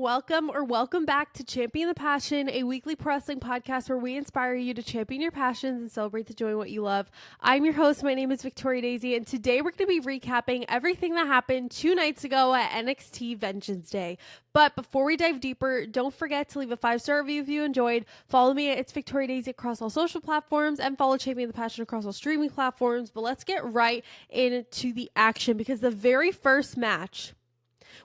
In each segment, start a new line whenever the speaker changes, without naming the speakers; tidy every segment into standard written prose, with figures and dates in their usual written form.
welcome back to Champion the Passion, a weekly pro wrestling podcast where we inspire you to champion your passions and celebrate the joy what you love. I'm your host. My name is Victoria Daisy, and today we're going to be recapping everything that happened 2 nights ago at NXT Vengeance Day. But before we dive deeper, don't forget to leave a 5-star review if you enjoyed. Follow me at It's Victoria Daisy across all social platforms, and follow Champion the Passion across all streaming platforms. But let's get right into the action, because the very first match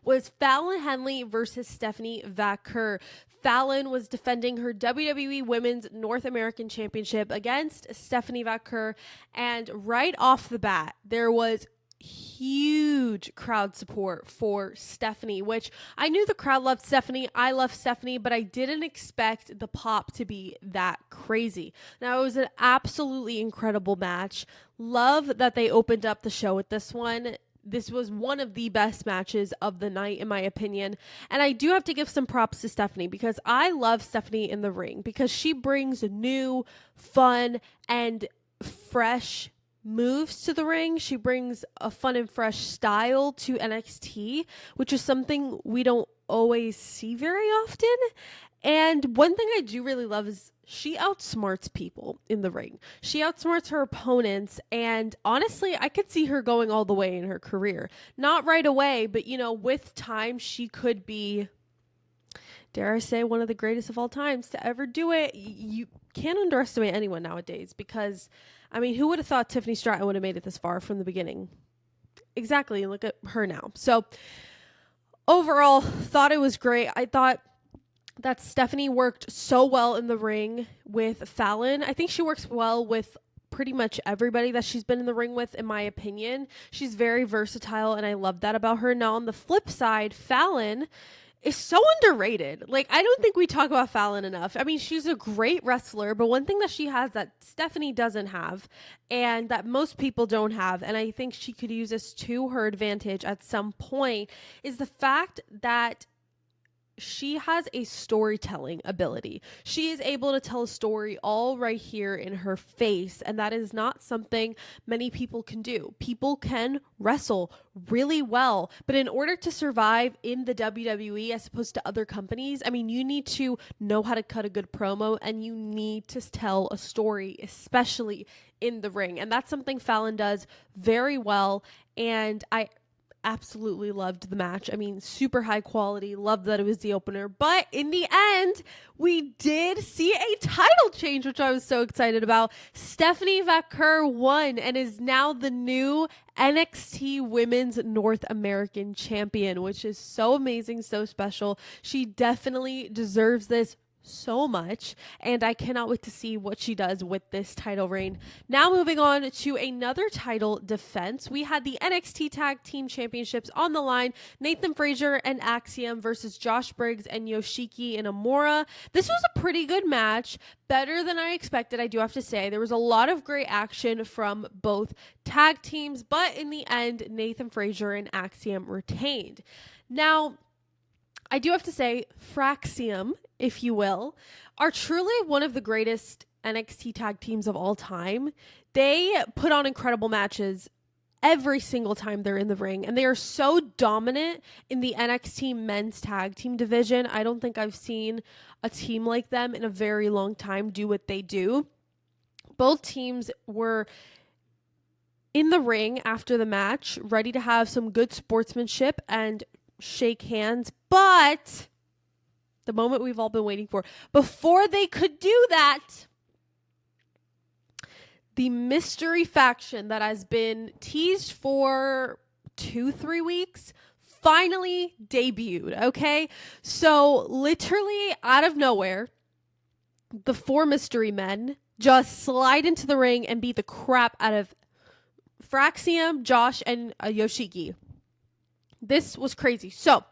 was Fallon Henley versus Stephanie Vaquer. Fallon was defending her WWE Women's North American Championship against Stephanie Vaquer, and right off the bat, there was huge crowd support for Stephanie, which I knew the crowd loved Stephanie. I love Stephanie, but I didn't expect the pop to be that crazy. Now, it was an absolutely incredible match. Love that they opened up the show with this one. This was one of the best matches of the night, in my opinion. And I do have to give some props to Stephanie, because I love Stephanie in the ring, because she brings new, fun, and fresh moves to the ring. She brings a fun and fresh style to NXT, which is something we don't always see very often. And one thing I do really love is she outsmarts people in the ring. She outsmarts her opponents, and honestly, I could see her going all the way in her career. Not right away, but with time, she could be, dare I say, one of the greatest of all times to ever do it. You can't underestimate anyone nowadays, because, who would have thought Tiffany Stratton would have made it this far from the beginning? Exactly, look at her now. So, overall, thought it was great. I thought that Stephanie worked so well in the ring with Fallon. I think she works well with pretty much everybody that she's been in the ring with, in my opinion. She's very versatile, and I love that about her. Now, on the flip side, Fallon is so underrated. I don't think we talk about Fallon enough. She's a great wrestler, but one thing that she has that Stephanie doesn't have, and that most people don't have, and I think she could use this to her advantage at some point, is the fact that she has a storytelling ability. She is able to tell a story all right here in her face, and that is not something many people can do. People can wrestle really well, but in order to survive in the WWE as opposed to other companies, you need to know how to cut a good promo, and you need to tell a story, especially in the ring. And that's something Fallon does very well, and I absolutely loved the match. Super high quality. Loved that it was the opener. But in the end, we did see a title change, which I was so excited about. Stephanie Vaquer won and is now the new NXT Women's North American Champion, which is so amazing, so special. She definitely deserves this so much, and I cannot wait to see what she does with this title reign. Now, moving on to another title defense, we had the NXT Tag Team Championships on the line. Nathan Frazier and Axiom versus Josh Briggs and Yoshiki Inamura. This was a pretty good match, better than I expected, I do have to say. There was a lot of great action from both tag teams, but in the end, Nathan Frazier and Axiom retained. Now, I do have to say, Fraxium, if you will, are truly one of the greatest NXT tag teams of all time. They put on incredible matches every single time they're in the ring, and they are so dominant in the NXT men's tag team division. I don't think I've seen a team like them in a very long time do what they do. Both teams were in the ring after the match, ready to have some good sportsmanship and shake hands, but the moment we've all been waiting for, before they could do that, the mystery faction that has been teased for 2-3 weeks finally debuted. Okay, so literally out of nowhere, the 4 mystery men just slide into the ring and beat the crap out of Fraxium, Josh, and Yoshiki. This was crazy. So,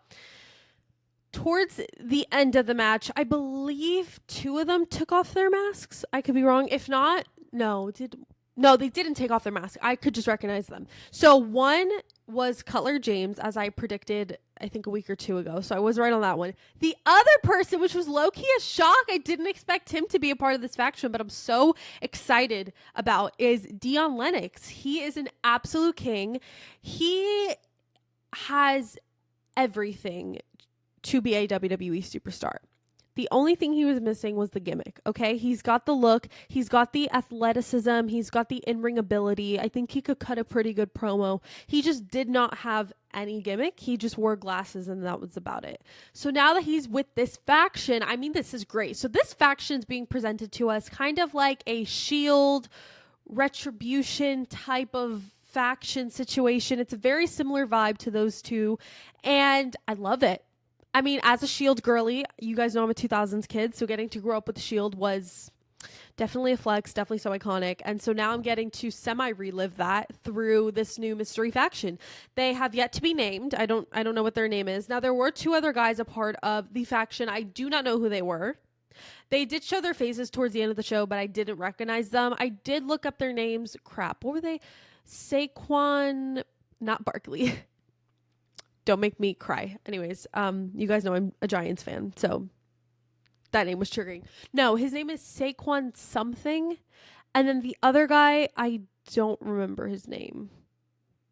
towards the end of the match, I believe 2 of them took off their masks. I could be wrong. If not, no, they didn't take off their mask. I could just recognize them. So, one was Cutler James, as I predicted, I think a week or 2 ago. So, I was right on that one. The other person, which was low-key a shock, I didn't expect him to be a part of this faction, but I'm so excited about, is Dion Lennox. He is an absolute king. He has everything to be a WWE superstar. The only thing he was missing was the gimmick, okay? He's got the look, he's got the athleticism, he's got the in-ring ability. I think he could cut a pretty good promo. He just did not have any gimmick. He just wore glasses and that was about it. So now that he's with this faction, I mean, this is great. So this faction's being presented to us kind of like a Shield Retribution type of faction situation. It's a very similar vibe to those two, and I love it. I mean, as a Shield girly, you guys know I'm a 2000s kid, so getting to grow up with the Shield was definitely a flex, definitely so iconic. And so now I'm getting to semi-relive that through this new mystery faction. They have yet to be named. I don't know what their name is. Now, there were 2 other guys a part of the faction. I do not know who they were. They did show their faces towards the end of the show, but I didn't recognize them. I did look up their names. Crap. What were they? Saquon, not Barkley. Don't make me cry. Anyways, you guys know I'm a Giants fan, so that name was triggering. No, his name is Saquon something. And then the other guy, I don't remember his name.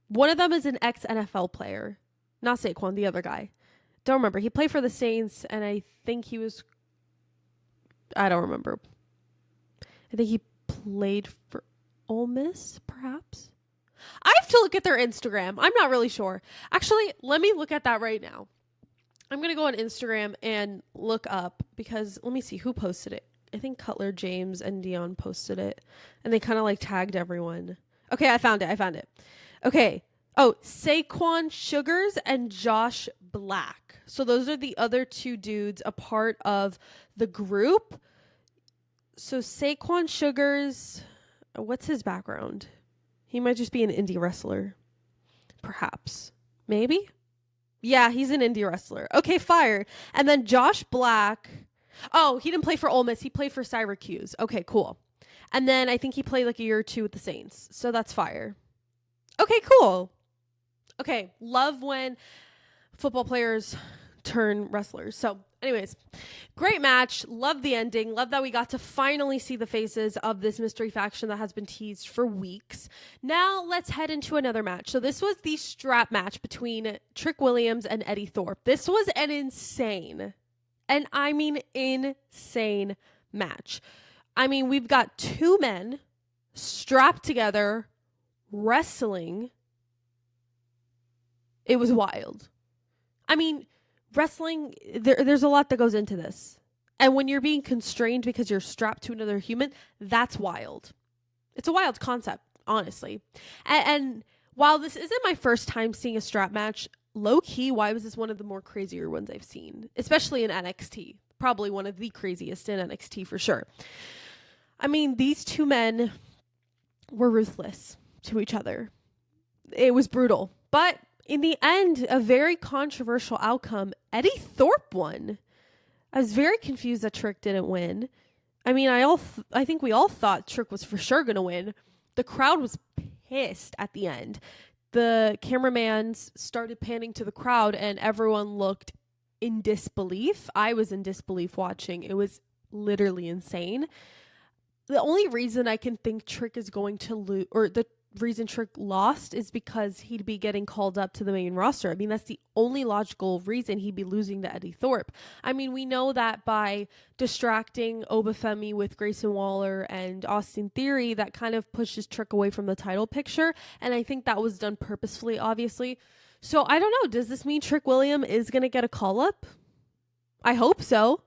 One of them is an ex-NFL player. Not Saquon, the other guy. Don't remember. He played for the Saints, and I think he was... I don't remember. I think he played for Ole Miss, perhaps? I have to look at their Instagram. I'm not really sure. Actually, let me look at that right now. I'm going to go on Instagram and look up because let me see who posted it. I think Cutler, James, and Dion posted it. And they kind of like tagged everyone. Okay, I found it. Okay. Oh, Saquon Sugars and Josh Black. So those are the other 2 dudes a part of the group. So Saquon Sugars, what's his background? He might just be an indie wrestler. Perhaps. Maybe? Yeah, he's an indie wrestler. Okay, fire. And then Josh Black. Oh, he didn't play for Ole Miss. He played for Syracuse. Okay, cool. And then I think he played like a year or 2 with the Saints. So that's fire. Okay, cool. Okay, love when football players turn wrestlers. So anyways, great match. Love the ending. Love that we got to finally see the faces of this mystery faction that has been teased for weeks. Now let's head into another match. So this was the strap match between Trick Williams and Eddie Thorpe. This was an insane, and I mean insane match. I mean, we've got 2 men strapped together wrestling. It was wild. I mean, wrestling, there's a lot that goes into this. And when you're being constrained because you're strapped to another human, that's wild. It's a wild concept, honestly. And while this isn't my first time seeing a strap match, low-key, why was this one of the more crazier ones I've seen? Especially in NXT. Probably one of the craziest in NXT for sure. I mean, these 2 men were ruthless to each other. It was brutal. But in the end, a very controversial outcome. Eddie Thorpe won. I was very confused that Trick didn't win. I mean, I think we all thought Trick was for sure going to win. The crowd was pissed at the end. The cameramans started panning to the crowd and everyone looked in disbelief. I was in disbelief watching. It was literally insane. The only reason I can think Trick is going to lose, or the reason Trick lost, is because he'd be getting called up to the main roster. I mean, that's the only logical reason he'd be losing to Eddie Thorpe. I mean, we know that by distracting Obafemi with Grayson Waller and Austin Theory, that kind of pushes Trick away from the title picture. And I think that was done purposefully, obviously. So I don't know. Does this mean Trick William is going to get a call up? I hope so.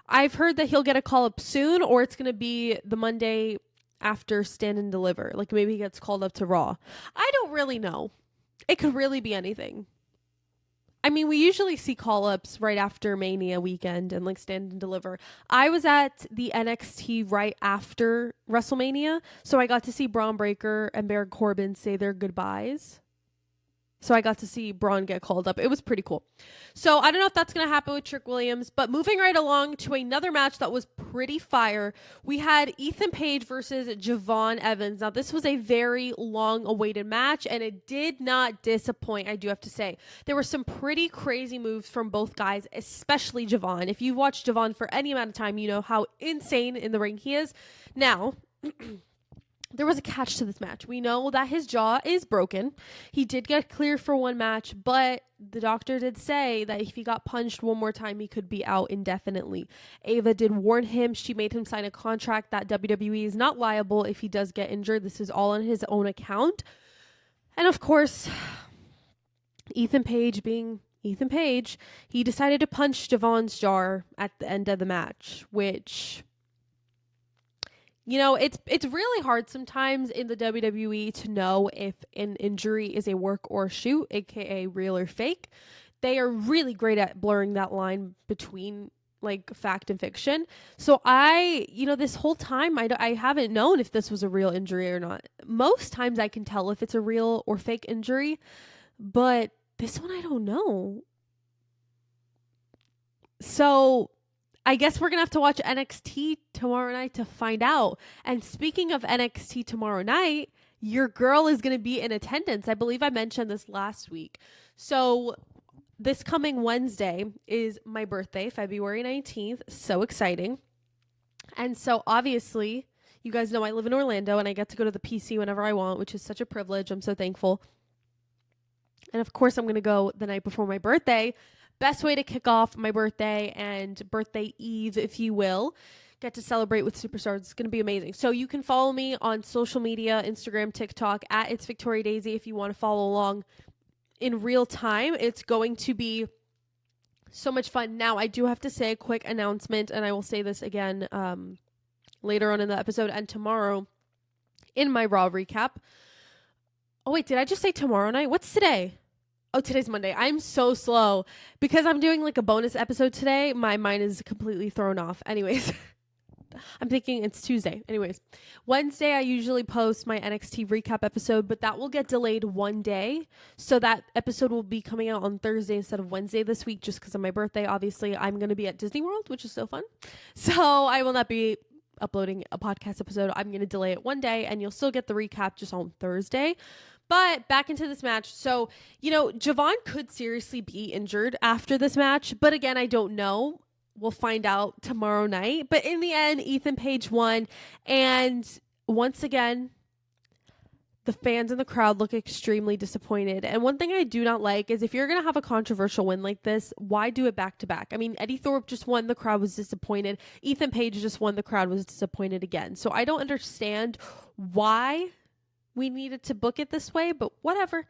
I've heard that he'll get a call up soon, or it's going to be the Monday after Stand and Deliver. Like maybe he gets called up to Raw. I don't really know. It could really be anything. I mean, we usually see call-ups right after Mania weekend and like Stand and Deliver. I was at the NXT right after WrestleMania, so I got to see Braun Breaker and Baron Corbin say their goodbyes. So I got to see Braun get called up. It was pretty cool. So I don't know if that's going to happen with Trick Williams, but moving right along to another match that was pretty fire. We had Ethan Page versus Javon Evans. Now this was a very long awaited match and it did not disappoint, I do have to say. There were some pretty crazy moves from both guys, especially Javon. If you've watched Javon for any amount of time, you know how insane in the ring he is. Now, there was a catch to this match. We know that his jaw is broken. He did get cleared for one match, but the doctor did say that if he got punched one more time, he could be out indefinitely. Ava did warn him. She made him sign a contract that WWE is not liable if he does get injured. This is all on his own account. And of course, Ethan Page being Ethan Page, he decided to punch Devon's jaw at the end of the match, which, you know, it's really hard sometimes in the WWE to know if an injury is a work or a shoot, aka real or fake. They are really great at blurring that line between like fact and fiction. So this whole time I haven't known if this was a real injury or not. Most times I can tell if it's a real or fake injury, but this one I don't know. So I guess we're going to have to watch NXT tomorrow night to find out. And speaking of NXT tomorrow night, your girl is going to be in attendance. I believe I mentioned this last week. So this coming Wednesday is my birthday, February 19th. So exciting. And so obviously, you guys know I live in Orlando and I get to go to the PC whenever I want, which is such a privilege. I'm so thankful. And of course, I'm going to go the night before my birthday. Best way to kick off my birthday and birthday eve, if you will. Get to celebrate with superstars. It's going to be amazing. So you can follow me on social media, Instagram, TikTok, at It's Victoria Daisy if you want to follow along in real time. It's going to be so much fun. Now, I do have to say a quick announcement, and I will say this again later on in the episode and tomorrow in my Raw recap. Oh, wait, did I just say tomorrow night? What's today? Oh, today's Monday. I'm so slow. Because I'm doing like a bonus episode today, my mind is completely thrown off. Anyways, I'm thinking it's Tuesday. Anyways, Wednesday I usually post my NXT recap episode, but that will get delayed one day. So that episode will be coming out on Thursday instead of Wednesday this week just because of my birthday. Obviously, I'm going to be at Disney World, which is so fun. So I will not be uploading a podcast episode. I'm going to delay it one day and you'll still get the recap just on Thursday. But back into this match. So, Javon could seriously be injured after this match. But again, I don't know. We'll find out tomorrow night. But in the end, Ethan Page won. And once again, the fans in the crowd look extremely disappointed. And one thing I do not like is if you're going to have a controversial win like this, why do it back to back? I mean, Eddie Thorpe just won. The crowd was disappointed. Ethan Page just won. The crowd was disappointed again. So I don't understand why we needed to book it this way, but whatever.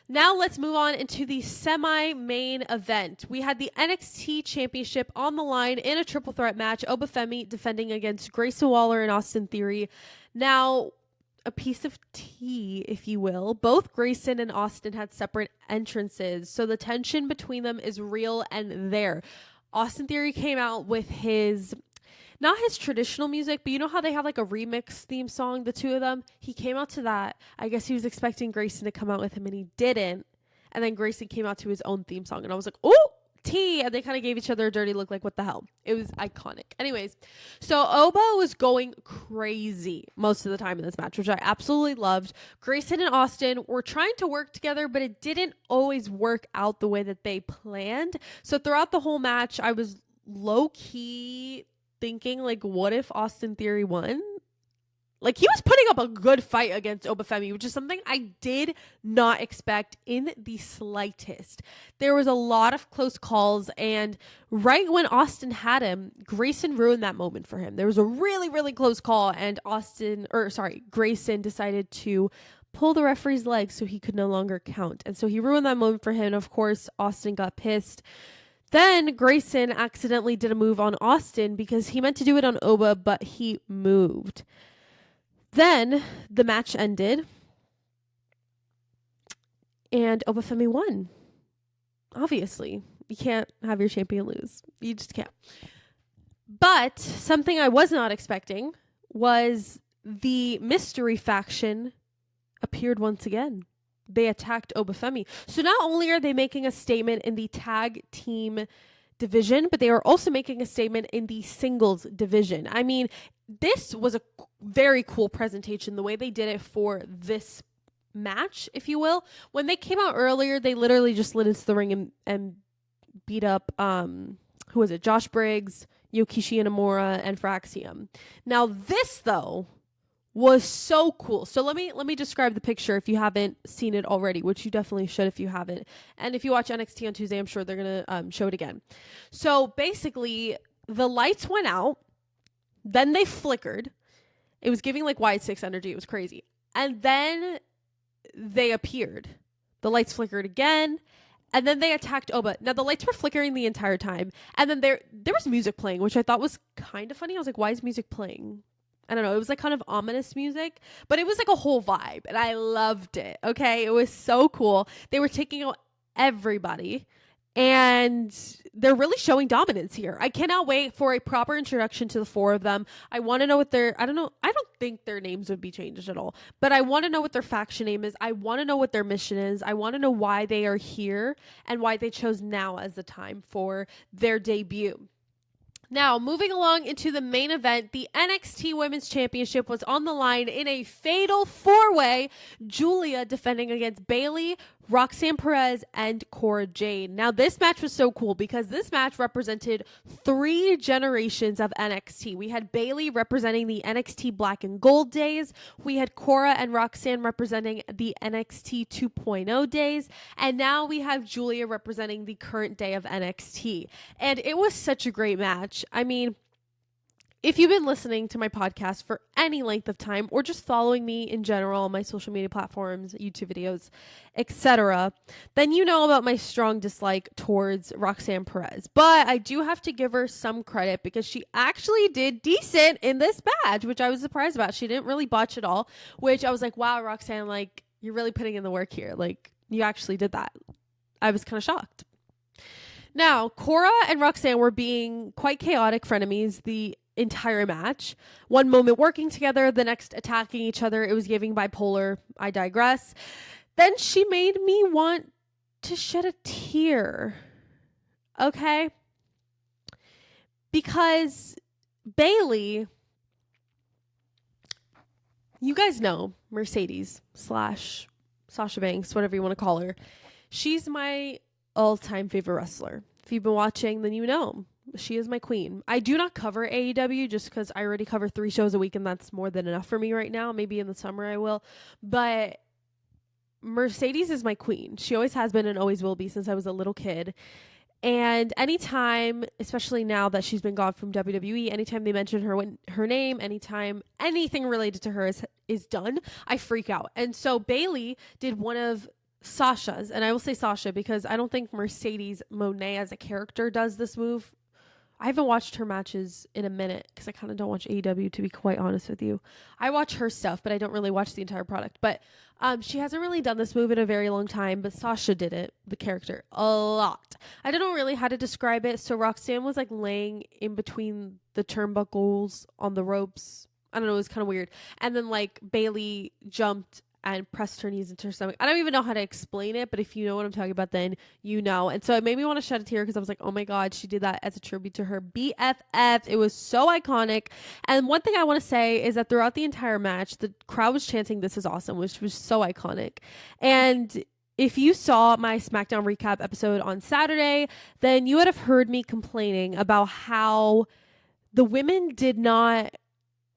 Now let's move on into the semi-main event. We had the NXT Championship on the line in a triple threat match. Obafemi defending against Grayson Waller and Austin Theory. Now, a piece of tea, if you will. Both Grayson and Austin had separate entrances, so the tension between them is real and there. Austin Theory came out with not his traditional music, but you know how they have like a remix theme song, the two of them? He came out to that. I guess he was expecting Grayson to come out with him and he didn't. And then Grayson came out to his own theme song and I was like, oh, tea. And they kind of gave each other a dirty look like, what the hell? It was iconic. Anyways, so Oba was going crazy most of the time in this match, which I absolutely loved. Grayson and Austin were trying to work together, but it didn't always work out the way that they planned. So throughout the whole match, I was low-key thinking, like, what if Austin Theory won? Like, he was putting up a good fight against Obafemi, which is something I did not expect in the slightest. There was a lot of close calls, and right when Austin had him, Grayson ruined that moment for him. There was a really, really close call, and Grayson decided to pull the referee's leg so he could no longer count. And so he ruined that moment for him. And of course, Austin got pissed. Then Grayson accidentally did a move on Austin because he meant to do it on Oba, but he moved. Then the match ended and Obafemi won. Obviously, you can't have your champion lose. You just can't. But something I was not expecting was the mystery faction appeared once again. They attacked Obafemi. So not only are they making a statement in the tag team division, but they are also making a statement in the singles division. I mean, this was a very cool presentation, the way they did it for this match, if you will. When they came out earlier, they literally just slid into the ring and beat up, who was it? Josh Briggs, Yokishi Inamura, and Fraxium. Now this, though, was so cool. So let me describe the picture if you haven't seen it already, which you definitely should if you haven't. And if you watch NXT on Tuesday, I'm sure they're going to show it again. So basically, the lights went out, then they flickered. It was giving like Y6 energy. It was crazy. And then they appeared. The lights flickered again. And then they attacked Oba. Now, the lights were flickering the entire time. And then there was music playing, which I thought was kind of funny. I was like, why is music playing? I don't know. It was like kind of ominous music. But it was like a whole vibe. And I loved it. Okay? It was so cool. They were taking out everybody. And they're really showing dominance here. I cannot wait for a proper introduction to the four of them. I want to know what I don't think their names would be changed at all. But I want to know what their faction name is. I want to know what their mission is. I want to know why they are here and why they chose now as the time for their debut. Now, moving along into the main event, the NXT Women's Championship was on the line in a fatal four-way. Julia defending against Bayley, Roxanne Perez, and Cora Jade. Now, this match was so cool because this match represented 3 generations of NXT. We had Bayley representing the NXT Black and Gold days. We had Cora and Roxanne representing the NXT 2.0 days. And now we have Julia representing the current day of NXT. And it was such a great match. I mean, if you've been listening to my podcast for any length of time or just following me in general on my social media platforms, YouTube videos, etc., then you know about my strong dislike towards Roxanne Perez. But I do have to give her some credit because she actually did decent in this match, which I was surprised about. She didn't really botch at all, which I was like, wow, Roxanne, like, you're really putting in the work here. Like, you actually did that. I was kind of shocked. Now, Cora and Roxanne were being quite chaotic frenemies the entire match. One moment working together, the next attacking each other. It was giving bipolar. I digress. Then she made me want to shed a tear. Okay? Because Bayley, you guys know Mercedes / Sasha Banks, whatever you want to call her. She's my all-time favorite wrestler. If you've been watching, then you know. She is my queen. I do not cover AEW just because I already cover 3 shows a week and that's more than enough for me right now. Maybe in the summer I will. But Mercedes is my queen. She always has been and always will be since I was a little kid. And anytime, especially now that she's been gone from WWE, anytime they mention her name, anytime anything related to her is done, I freak out. And so Bayley did one of Sasha's, and I will say Sasha because I don't think Mercedes Moné as a character does this move. I haven't watched her matches in a minute because I kind of don't watch AEW, to be quite honest with you. I watch her stuff, but I don't really watch the entire product. But she hasn't really done this move in a very long time, but Sasha did it, the character, a lot. I don't know really how to describe it. So Roxanne was like laying in between the turnbuckles on the ropes. I don't know, it was kind of weird. And then like Bayley jumped and pressed her knees into her stomach. I don't even know how to explain it, but if you know what I'm talking about, then you know. And so it made me want to shed a tear because I was like, oh my God, she did that as a tribute to her BFF. It was so iconic. And one thing I want to say is that throughout the entire match, the crowd was chanting, "This is awesome," which was so iconic. And if you saw my SmackDown recap episode on Saturday, then you would have heard me complaining about how the women did not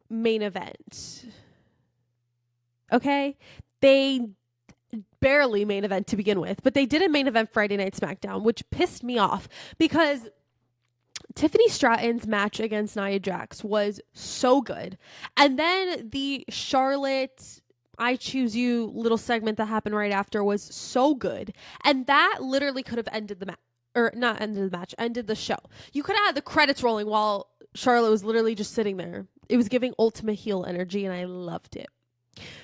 main event. Okay, they barely main event to begin with, but they didn't main event Friday Night SmackDown, which pissed me off because Tiffany Stratton's match against Nia Jax was so good. And then the Charlotte I Choose You little segment that happened right after was so good. And that literally could have ended the match. Or not ended the match, ended the show. You could have had the credits rolling while Charlotte was literally just sitting there. It was giving ultimate heel energy and I loved it.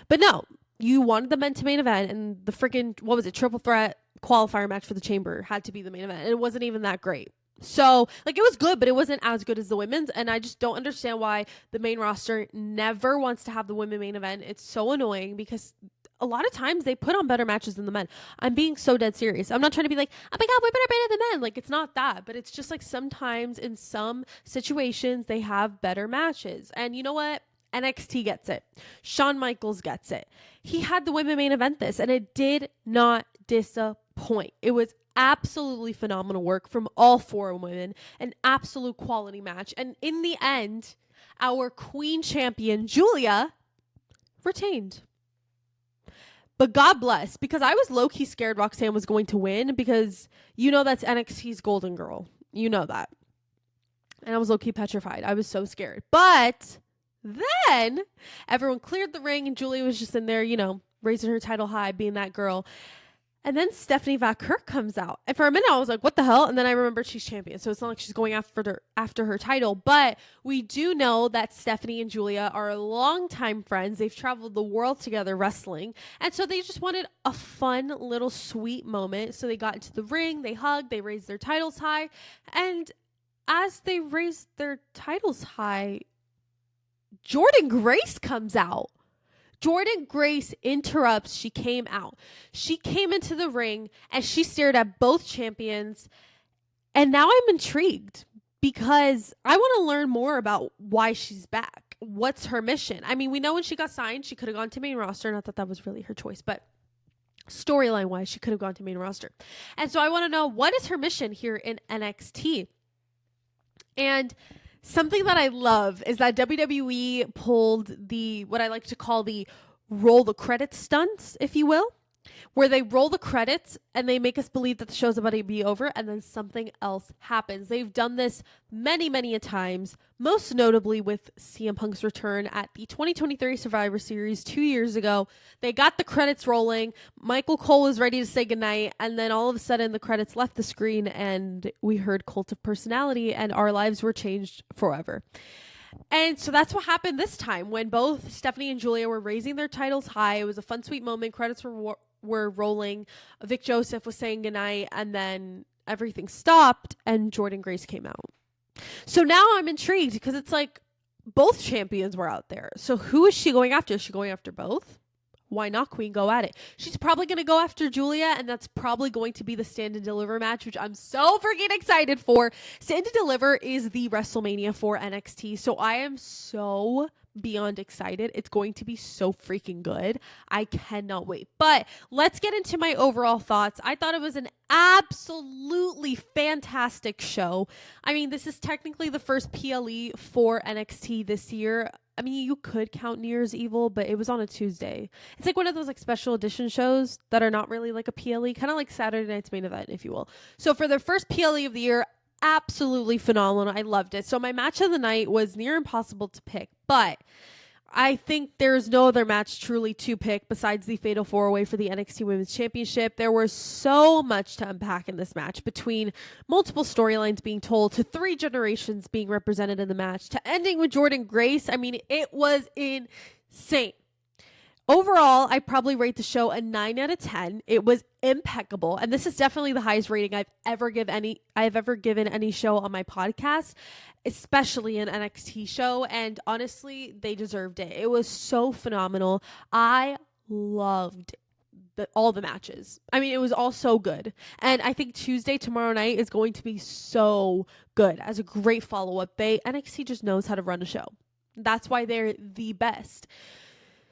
But no, you wanted the men to main event and the freaking, what was it, triple threat qualifier match for the chamber had to be the main event. And it wasn't even that great. So, like, it was good, but it wasn't as good as the women's. And I just don't understand why the main roster never wants to have the women main event. It's so annoying because a lot of times they put on better matches than the men. I'm being so dead serious. I'm not trying to be like, oh my God, women are better than men. Like, it's not that. But it's just like sometimes in some situations they have better matches. And you know what? NXT gets it. Shawn Michaels gets it. He had the women main event this, and it did not disappoint. It was absolutely phenomenal work from all 4 women, an absolute quality match. And in the end, our queen champion, Julia, retained. But God bless, because I was low-key scared Roxanne was going to win, because you know that's NXT's golden girl. You know that. And I was low-key petrified. I was so scared. But then everyone cleared the ring and Julia was just in there, you know, raising her title high, being that girl. And then Stephanie Vaquer comes out. And for a minute, I was like, what the hell? And then I remembered she's champion. So it's not like she's going after her title. But we do know that Stephanie and Julia are longtime friends. They've traveled the world together wrestling. And so they just wanted a fun little sweet moment. So they got into the ring. They hugged. They raised their titles high. And as they raised their titles high, Jordynne Grace comes out. Jordynne Grace interrupts. She came out. She came into the ring and she stared at both champions. And now I'm intrigued because I want to learn more about why she's back. What's her mission? I mean, we know when she got signed, she could have gone to main roster. Not that that was really her choice, but storyline wise, she could have gone to main roster. And so I want to know, what is her mission here in NXT? And something that I love is that WWE pulled what I like to call the roll the credits stunts, if you will, where they roll the credits and they make us believe that the show's about to be over and then something else happens. They've done this many, many a times, most notably with CM Punk's return at the 2023 Survivor Series 2 years ago. They got the credits rolling. Michael Cole was ready to say goodnight, and then all of a sudden the credits left the screen and we heard Cult of Personality and our lives were changed forever. And so that's what happened this time when both Stephanie and Julia were raising their titles high. It was a fun, sweet moment. Credits were rolling. Vic Joseph was saying goodnight, and then everything stopped and Jordynne Grace came out. So now I'm intrigued because it's like both champions were out there. So who is she going after? Is she going after both? Why not, Queen? Go at it. She's probably going to go after Julia, and that's probably going to be the Stand and Deliver match, which I'm so freaking excited for. Stand and Deliver is the WrestleMania for NXT, so I am so beyond excited. It's going to be so freaking good. I cannot wait. But let's get into my overall thoughts. I thought it was an absolutely fantastic show. I mean, this is technically the first PLE for NXT this year. I mean, you could count New Year's Evil, but it was on a Tuesday. It's like one of those like special edition shows that are not really like a PLE, kind of like Saturday Night's Main Event, if you will. So for their first PLE of the year, absolutely phenomenal. I loved it. So my match of the night was near impossible to pick, but I think there's no other match truly to pick besides the Fatal 4-Way for the NXT Women's Championship. There was so much to unpack in this match, between multiple storylines being told, to 3 generations being represented in the match, to ending with Jordynne Grace. I mean, it was insane. Overall, I probably rate the show a 9 out of 10. It was impeccable. And this is definitely the highest rating I've ever given any show on my podcast, especially an NXT show. And honestly, they deserved it. It was so phenomenal. I loved all the matches. I mean, it was all so good. And I think Tuesday, tomorrow night, is going to be so good as a great follow-up. NXT just knows how to run a show. That's why they're the best.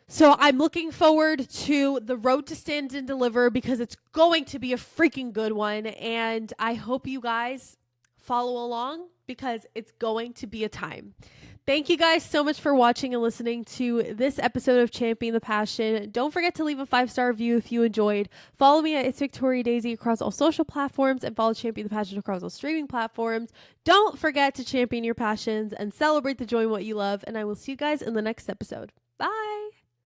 So I'm looking forward to the road to Stand and Deliver because it's going to be a freaking good one. And I hope you guys follow along because it's going to be a time. Thank you guys so much for watching and listening to this episode of Champion the Passion. Don't forget to leave a 5-star review if you enjoyed. Follow me at It's Victoria Daisy across all social platforms and follow Champion the Passion across all streaming platforms. Don't forget to champion your passions and celebrate the joy in what you love. And I will see you guys in the next episode. Bye.